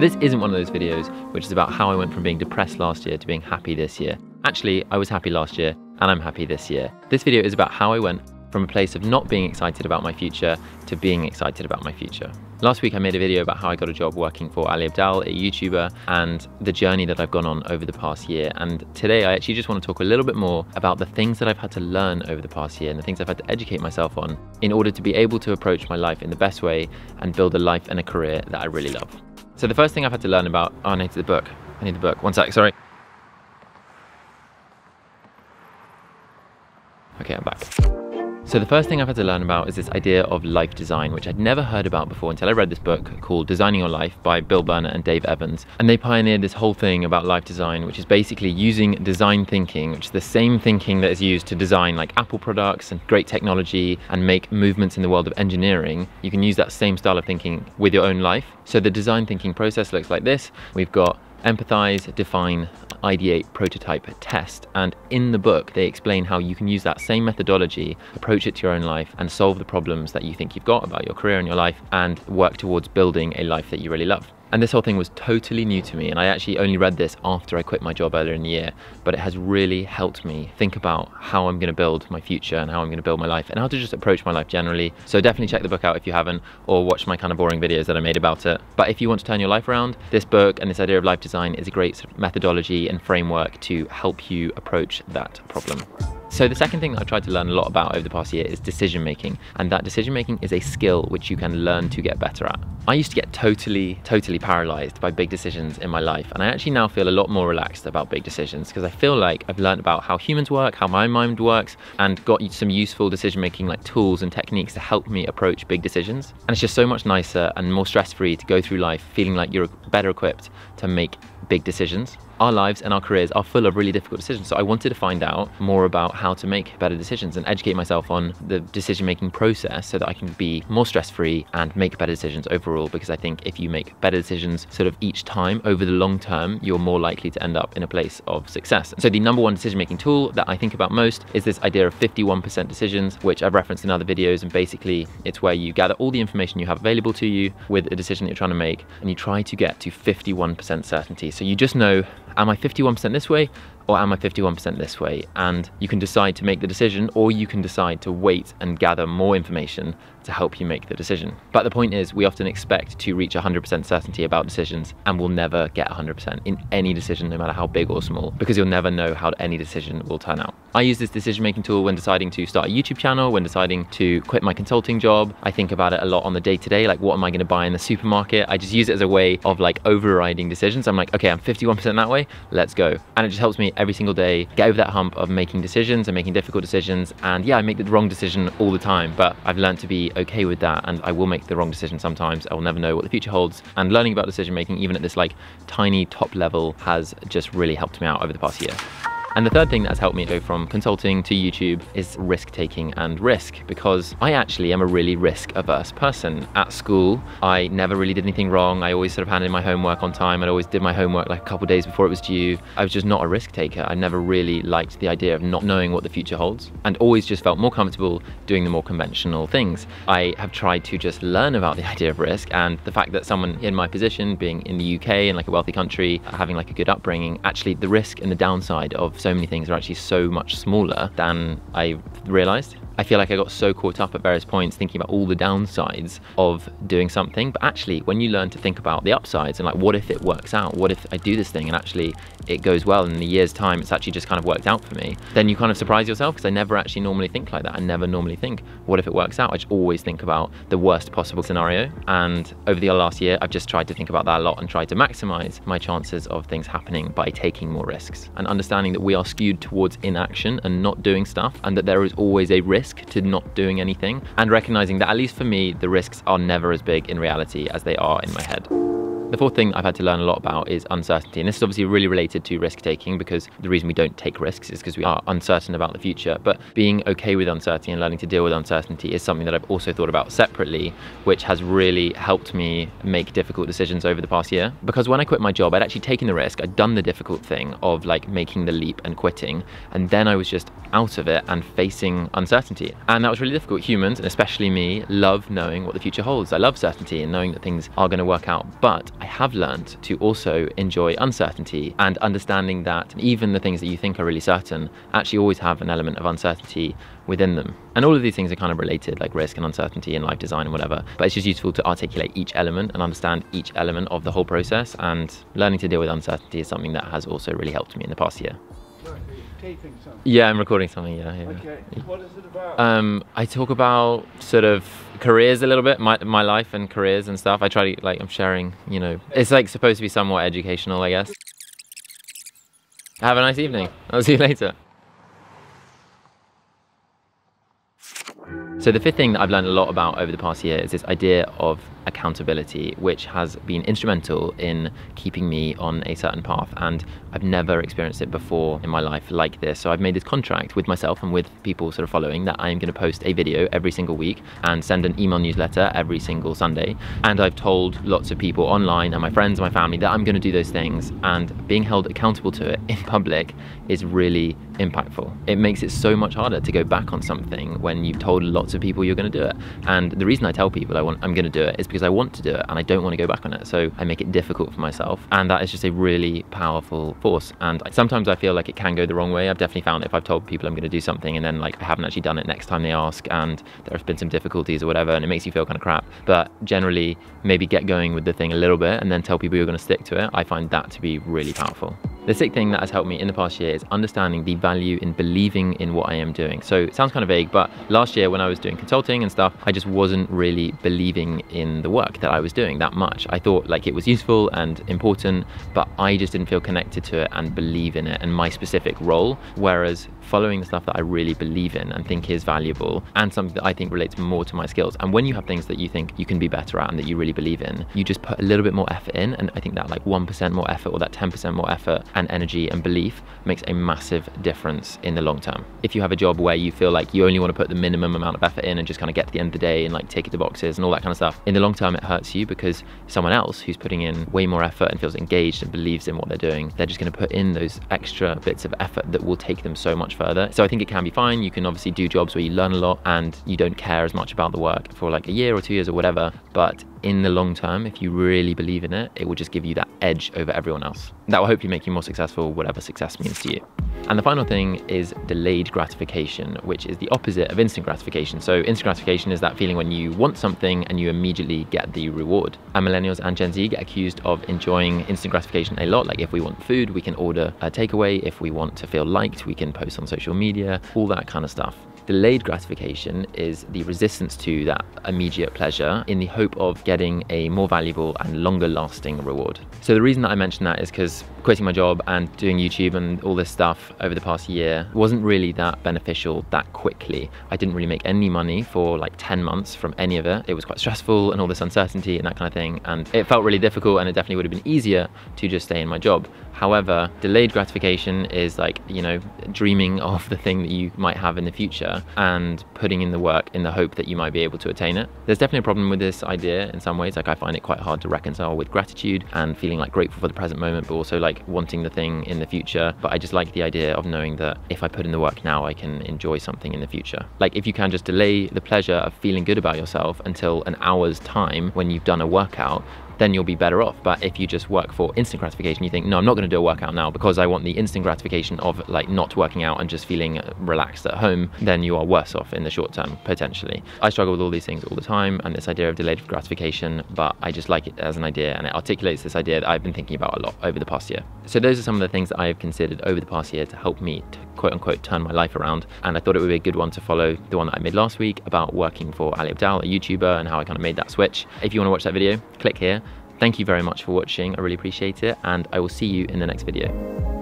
this isn't one of those videos which is about how I went from being depressed last year to being happy this year. Actually, I was happy last year and I'm happy this year. This video is about how I went from a place of not being excited about my future to being excited about my future. Last week I made a video about how I got a job working for Ali Abdaal, a YouTuber, and the journey that I've gone on over the past year. And today I actually just want to talk a little bit more about the things that I've had to learn over the past year and the things I've had to educate myself on in order to be able to approach my life in the best way and build a life and a career that I really love. So the first thing I've had to learn about, I need the book. One sec, sorry. Okay, I'm back. So the first thing I've had to learn about is this idea of life design, which I'd never heard about before until I read this book called Designing Your Life by Bill Burner and Dave Evans. And they pioneered this whole thing about life design, which is basically using design thinking, which is the same thinking that is used to design like Apple products and great technology and make movements in the world of engineering. You can use that same style of thinking with your own life. So the design thinking process looks like this. We've got empathize, define, ideate, prototype, test. And in the book, they explain how you can use that same methodology, approach it to your own life and solve the problems that you think you've got about your career and your life and work towards building a life that you really love. And this whole thing was totally new to me, and I actually only read this after I quit my job earlier in the year, but it has really helped me think about how I'm going to build my future and how I'm going to build my life and how to just approach my life generally. So definitely check the book out if you haven't, or watch my kind of boring videos that I made about it. But if you want to turn your life around, this book and this idea of life design is a great sort of methodology and framework to help you approach that problem. So the second thing that I've tried to learn a lot about over the past year is decision making, and that decision making is a skill which you can learn to get better at. I used to get totally paralyzed by big decisions in my life, and I actually now feel a lot more relaxed about big decisions because I feel like I've learned about how humans work, how my mind works, and got some useful decision making like tools and techniques to help me approach big decisions. And it's just so much nicer and more stress-free to go through life feeling like you're better equipped to make big decisions. Our lives and our careers are full of really difficult decisions, so I wanted to find out more about how to make better decisions and educate myself on the decision-making process so that I can be more stress-free and make better decisions overall, because I think if you make better decisions sort of each time over the long term, you're more likely to end up in a place of success. So the number one decision-making tool that I think about most is this idea of 51% decisions, which I've referenced in other videos, and basically it's where you gather all the information you have available to you with a decision that you're trying to make, and you try to get to 51% certainty. So you just know, am I 51% this way or am I 51% this way? And you can decide to make the decision, or you can decide to wait and gather more information to help you make the decision. But the point is, we often expect to reach 100% certainty about decisions, and we'll never get 100% in any decision, no matter how big or small, because you'll never know how any decision will turn out. I use this decision-making tool when deciding to start a YouTube channel, when deciding to quit my consulting job. I think about it a lot on the day-to-day, like what am I going to buy in the supermarket? I just use it as a way of like overriding decisions. I'm like, okay, I'm 51% that way, let's go. And it just helps me every single day get over that hump of making decisions and making difficult decisions. And yeah, I make the wrong decision all the time, but I've learned to be okay with that, and I will make the wrong decision sometimes. I will never know what the future holds, and learning about decision making even at this like tiny top level has just really helped me out over the past year. And the third thing that has helped me go from consulting to YouTube is risk taking and risk, because I actually am a really risk averse person. At school, I never really did anything wrong. I always sort of handed in my homework on time. I always did my homework like a couple of days before it was due. I was just not a risk taker. I never really liked the idea of not knowing what the future holds, and always just felt more comfortable doing the more conventional things. I have tried to just learn about the idea of risk, and the fact that someone in my position, being in the UK in like a wealthy country, having like a good upbringing, actually the risk and the downside of so many things are actually so much smaller than I realized. I feel like I got so caught up at various points thinking about all the downsides of doing something, but actually when you learn to think about the upsides and like, what if it works out? What if I do this thing and actually it goes well, and in a year's time it's actually just kind of worked out for me? Then you kind of surprise yourself, because I never actually normally think like that. I never normally think, what if it works out? I just always think about the worst possible scenario. And over the last year, I've just tried to think about that a lot and tried to maximize my chances of things happening by taking more risks and understanding that we are skewed towards inaction and not doing stuff, and that there is always a risk to not doing anything, and recognizing that, at least for me, the risks are never as big in reality as they are in my head. The fourth thing I've had to learn a lot about is uncertainty, and this is obviously really related to risk taking, because the reason we don't take risks is because we are uncertain about the future. But being okay with uncertainty and learning to deal with uncertainty is something that I've also thought about separately, which has really helped me make difficult decisions over the past year. Because when I quit my job, I'd actually taken the risk, I'd done the difficult thing of like making the leap and quitting, and then I was just out of it and facing uncertainty. And that was really difficult. Humans, and especially me, love knowing what the future holds. I love certainty and knowing that things are going to work out, but I have learned to also enjoy uncertainty and understanding that even the things that you think are really certain actually always have an element of uncertainty within them. And all of these things are kind of related, like risk and uncertainty and life design and whatever, but it's just useful to articulate each element and understand each element of the whole process, and learning to deal with uncertainty is something that has also really helped me in the past year. Taping something? Yeah, I'm recording something, yeah. Okay, what is it about? I talk about sort of careers a little bit, my life and careers and stuff. I try to, like, I'm sharing, you know, it's like supposed to be somewhat educational, I guess. Have a nice evening. I'll see you later. So the fifth thing that I've learned a lot about over the past year is this idea of accountability, which has been instrumental in keeping me on a certain path, and I've never experienced it before in my life like this. So I've made this contract with myself and with people sort of following that I'm going to post a video every single week and send an email newsletter every single Sunday, and I've told lots of people online and my friends and my family that I'm going to do those things, and being held accountable to it in public is really impactful. It makes it so much harder to go back on something when you've told lots of people you're going to do it. And the reason I tell people I'm going to do it is because I want to do it and I don't want to go back on it. So I make it difficult for myself, and that is just a really powerful force. And sometimes I feel like it can go the wrong way. I've definitely found if I've told people I'm going to do something and then like I haven't actually done it next time they ask, and there have been some difficulties or whatever, and it makes you feel kind of crap. But generally, maybe get going with the thing a little bit and then tell people you're going to stick to it. I find that to be really powerful. The sixth thing that has helped me in the past year is understanding the value in believing in what I am doing. So it sounds kind of vague, but last year when I was doing consulting and stuff, I just wasn't really believing in the work that I was doing that much. I thought like it was useful and important, but I just didn't feel connected to it and believe in it and my specific role. Whereas following the stuff that I really believe in and think is valuable and something that I think relates more to my skills. And when you have things that you think you can be better at and that you really believe in, you just put a little bit more effort in. And I think that like 1% more effort or that 10% more effort and energy and belief makes a massive difference in the long term. If you have a job where you feel like you only want to put the minimum amount of effort in and just kind of get to the end of the day and like tick the boxes and all that kind of stuff, in the long term it hurts you, because someone else who's putting in way more effort and feels engaged and believes in what they're doing, they're just going to put in those extra bits of effort that will take them so much further. So I think it can be fine. You can obviously do jobs where you learn a lot and you don't care as much about the work for like a year or 2 years or whatever, but in the long term, if you really believe in it, it will just give you that edge over everyone else. That will hopefully make you more successful, whatever success means to you. And the final thing is delayed gratification, which is the opposite of instant gratification. So instant gratification is that feeling when you want something and you immediately get the reward. And millennials and Gen Z get accused of enjoying instant gratification a lot. Like if we want food, we can order a takeaway. If we want to feel liked, we can post on social media, all that kind of stuff. Delayed gratification is the resistance to that immediate pleasure in the hope of getting a more valuable and longer lasting reward. So the reason that I mention that is because quitting my job and doing YouTube and all this stuff over the past year wasn't really that beneficial that quickly. I didn't really make any money for like 10 months from any of it. It was quite stressful and all this uncertainty and that kind of thing, and it felt really difficult, and it definitely would have been easier to just stay in my job. However, delayed gratification is like, you know, dreaming of the thing that you might have in the future and putting in the work in the hope that you might be able to attain it. There's definitely a problem with this idea in some ways. Like I find it quite hard to reconcile with gratitude and feeling like grateful for the present moment, but also like wanting the thing in the future. But I just like the idea of knowing that if I put in the work now, I can enjoy something in the future. Like if you can just delay the pleasure of feeling good about yourself until an hour's time when you've done a workout, then you'll be better off. But if you just work for instant gratification, you think, no, I'm not going to do a workout now because I want the instant gratification of like not working out and just feeling relaxed at home, then you are worse off in the short term, potentially. I struggle with all these things all the time and this idea of delayed gratification, but I just like it as an idea, and it articulates this idea that I've been thinking about a lot over the past year. So those are some of the things that I have considered over the past year to help me to quote unquote turn my life around. And I thought it would be a good one to follow the one that I made last week about working for Ali Abdaal, a YouTuber, and how I kind of made that switch. If you want to watch that video, click here. Thank you very much for watching. I really appreciate it, and I will see you in the next video.